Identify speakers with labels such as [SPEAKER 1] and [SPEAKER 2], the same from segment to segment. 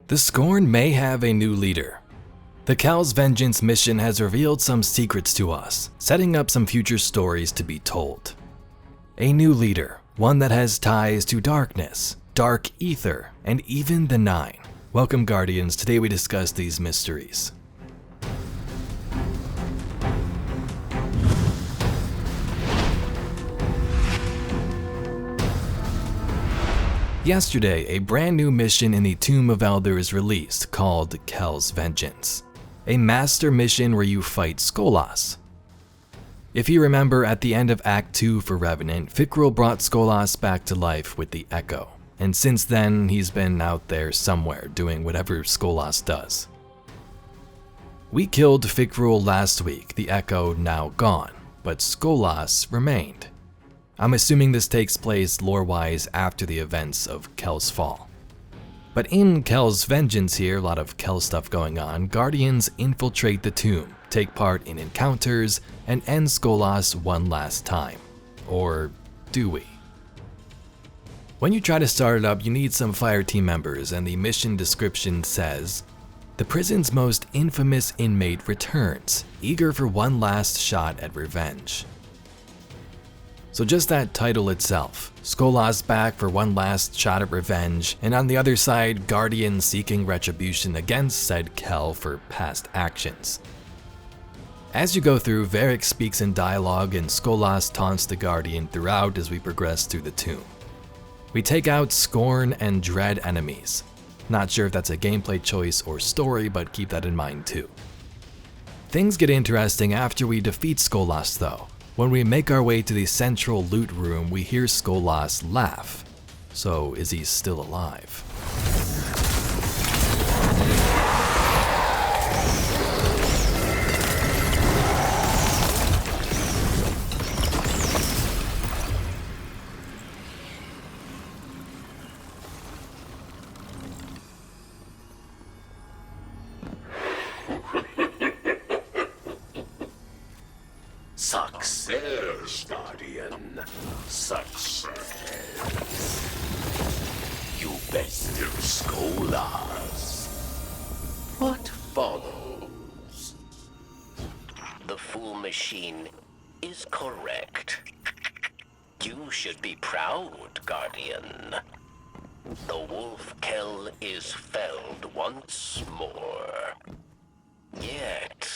[SPEAKER 1] The Scorn may have a new leader. The Kells Vengeance mission has revealed some secrets to us, setting up some future stories to be told. A new leader, one that has ties to darkness, dark ether, and even the Nine. Welcome, Guardians. Today we discuss these mysteries. Yesterday, a brand new mission in the Tomb of Elders released called Kells Vengeance, a master mission where you fight Skolas. If you remember, at the end of Act 2 for Revenant, Fikrul brought Skolas back to life with the Echo, and since then he's been out there somewhere doing whatever Skolas does. We killed Fikrul last week, the Echo now gone, but Skolas remained. I'm assuming this takes place lore-wise after the events of Kells Fall. But in Kells Vengeance here, a lot of Kells stuff going on, Guardians infiltrate the tomb, take part in encounters, and end Skolas one last time. Or do we? When you try to start it up, you need some fire team members, and the mission description says, "The prison's most infamous inmate returns, eager for one last shot at revenge." So just that title itself, Skolas back for one last shot at revenge, and on the other side, Guardians seeking retribution against said Kell for past actions. As you go through, Varric speaks in dialogue and Skolas taunts the Guardian throughout as we progress through the tomb. We take out Scorn and Dread enemies. Not sure if that's a gameplay choice or story, but keep that in mind too. Things get interesting after we defeat Skolas though. When we make our way to the central loot room, we hear Skolas laugh. So is he still alive?
[SPEAKER 2] Success, Guardian. Success. You bested Skolas. What follows?
[SPEAKER 3] The fool machine is correct. You should be proud, Guardian. The wolf Kell is felled once more. Yet,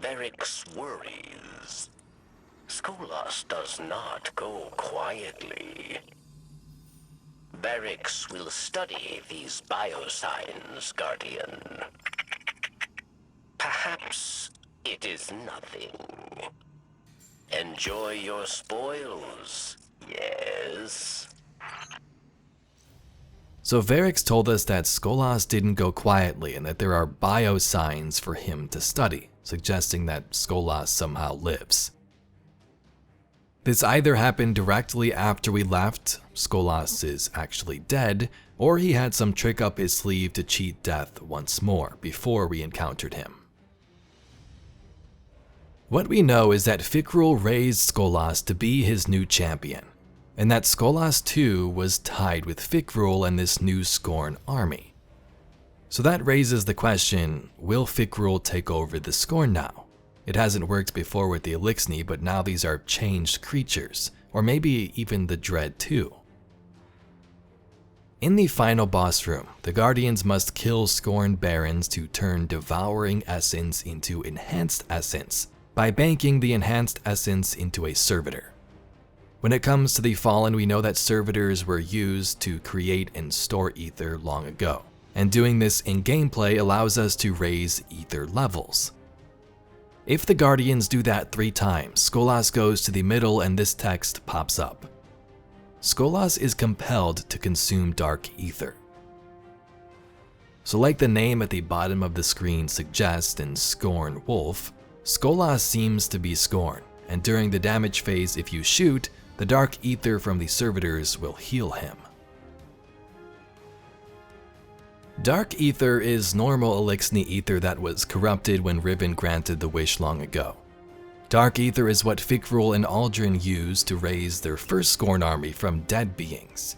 [SPEAKER 3] Varric's worries. Skolas does not go quietly. Varric's will study these biosigns, Guardian. Perhaps it is nothing. Enjoy your spoils, yes?
[SPEAKER 1] So Varric's told us that Skolas didn't go quietly and that there are biosigns for him to study, suggesting that Skolas somehow lives. This either happened directly after we left, Skolas is actually dead, or he had some trick up his sleeve to cheat death once more before we encountered him. What we know is that Fikrul raised Skolas to be his new champion, and that Skolas too was tied with Fikrul and this new Scorn army. So that raises the question, will Fikrul take over the Scorn now? It hasn't worked before with the Elixni, but now these are changed creatures, or maybe even the Dread too. In the final boss room, the Guardians must kill Scorn Barons to turn Devouring Essence into Enhanced Essence by banking the Enhanced Essence into a Servitor. When it comes to the Fallen, we know that Servitors were used to create and store Ether long ago, and doing this in gameplay allows us to raise Ether levels. If the Guardians do that 3 times, Skolas goes to the middle and this text pops up. Skolas is compelled to consume dark ether. So like the name at the bottom of the screen suggests in Scorn Wolf, Skolas seems to be Scorn, and during the damage phase if you shoot, the dark ether from the servitors will heal him. Dark ether is normal Elixni ether that was corrupted when Riven granted the wish long ago. Dark ether is what Fikrul and Aldrin used to raise their first Scorn army from dead beings.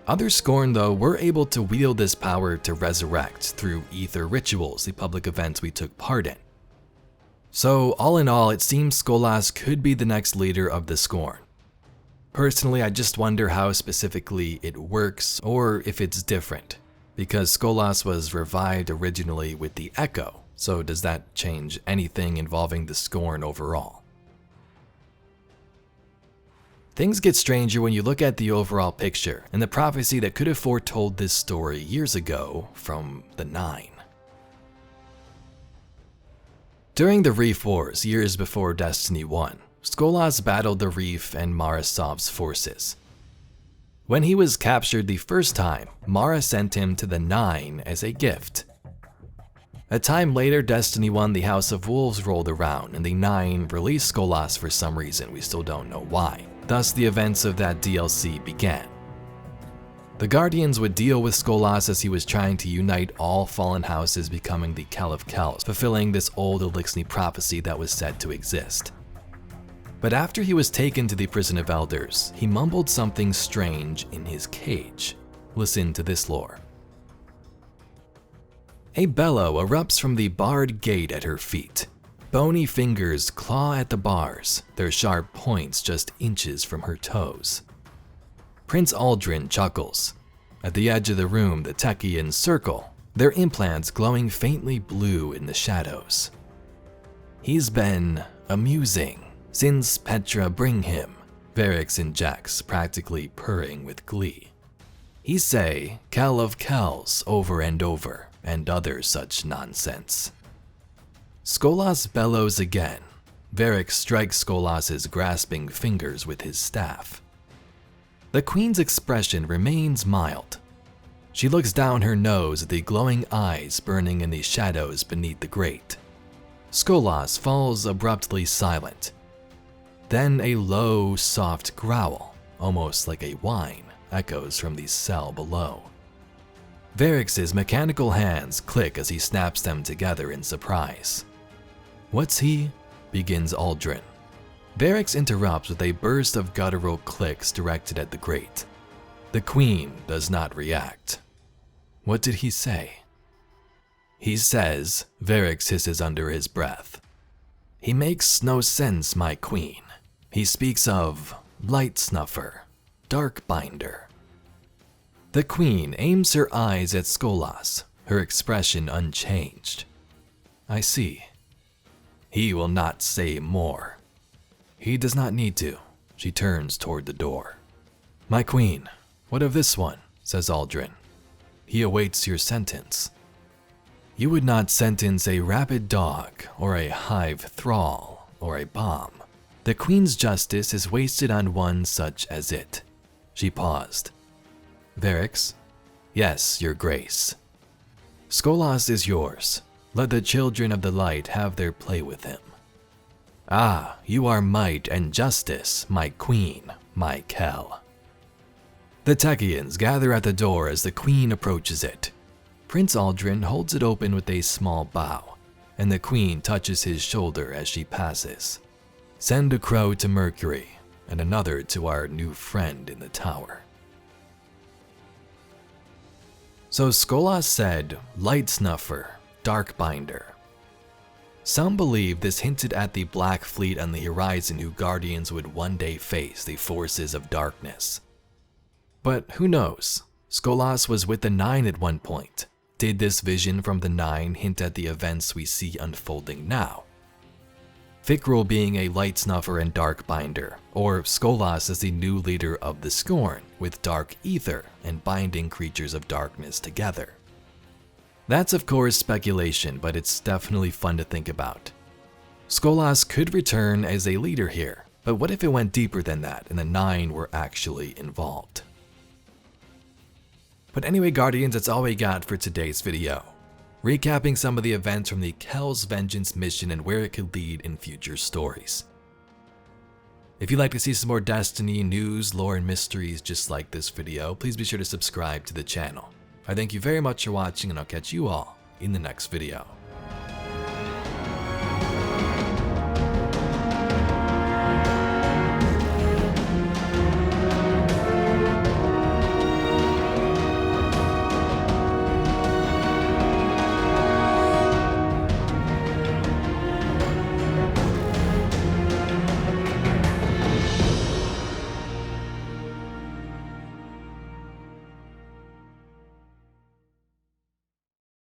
[SPEAKER 1] Other Scorn, though, were able to wield this power to resurrect through ether rituals, the public events we took part in. So, all in all, it seems Skolas could be the next leader of the Scorn. Personally, I just wonder how specifically it works, or if it's different, because Skolas was revived originally with the Echo, so does that change anything involving the Scorn overall? Things get stranger when you look at the overall picture and the prophecy that could have foretold this story years ago from the Nine. During the Reef Wars years before Destiny 1, Skolas battled the Reef and Marasov's forces. When he was captured the first time, Mara sent him to the Nine as a gift. A time later, Destiny 1 The House of Wolves rolled around and the Nine released Skolas for some reason, we still don't know why. Thus, the events of that DLC began. The Guardians would deal with Skolas as he was trying to unite all fallen houses, becoming the Kell of Kells, fulfilling this old Elixni prophecy that was said to exist. But after he was taken to the Prison of Elders, he mumbled something strange in his cage. Listen to this lore. A bellow erupts from the barred gate at her feet. Bony fingers claw at the bars, their sharp points just inches from her toes. Prince Aldrin chuckles. At the edge of the room, the Techians circle, their implants glowing faintly blue in the shadows. He's been amusing since Petra bring him, Varix injects, practically purring with glee. He say Kell of Kells over and over, and other such nonsense. Skolas bellows again. Varix strikes Skolas's grasping fingers with his staff. The Queen's expression remains mild. She looks down her nose at the glowing eyes burning in the shadows beneath the grate. Skolas falls abruptly silent. Then a low, soft growl, almost like a whine, echoes from the cell below. Varix's mechanical hands click as he snaps them together in surprise. "What's he?" begins Aldrin. Varix interrupts with a burst of guttural clicks directed at the grate. The Queen does not react. "What did he say?" "He says," Varix hisses under his breath, "he makes no sense, my Queen. He speaks of light snuffer, dark binder." The Queen aims her eyes at Skolas, her expression unchanged. "I see. He will not say more." "He does not need to." She turns toward the door. "My Queen, what of this one?" says Aldrin. "He awaits your sentence." "You would not sentence a rabid dog, or a hive thrall, or a bomb. The Queen's justice is wasted on one such as it." She paused. "Varix?" "Yes, your grace." "Skolas is yours. Let the children of the light have their play with him." "Ah, you are might and justice, my Queen, my Kell." The Techians gather at the door as the Queen approaches it. Prince Aldrin holds it open with a small bow, and the Queen touches his shoulder as she passes. "Send a crow to Mercury, and another to our new friend in the tower." So Skolas said, light snuffer, dark binder. Some believe this hinted at the Black Fleet on the horizon who Guardians would one day face the forces of darkness. But who knows? Skolas was with the Nine at one point. Did this vision from the Nine hint at the events we see unfolding now? Fikrul being a light snuffer and dark binder, or Skolas as the new leader of the Scorn, with dark ether and binding creatures of darkness together. That's of course speculation, but it's definitely fun to think about. Skolas could return as a leader here, but what if it went deeper than that and the Nine were actually involved? But anyway, Guardians, that's all we got for today's video. Recapping some of the events from the Kells Vengeance mission and where it could lead in future stories. If you'd like to see some more Destiny news, lore, and mysteries just like this video, please be sure to subscribe to the channel. I thank you very much for watching, and I'll catch you all in the next video.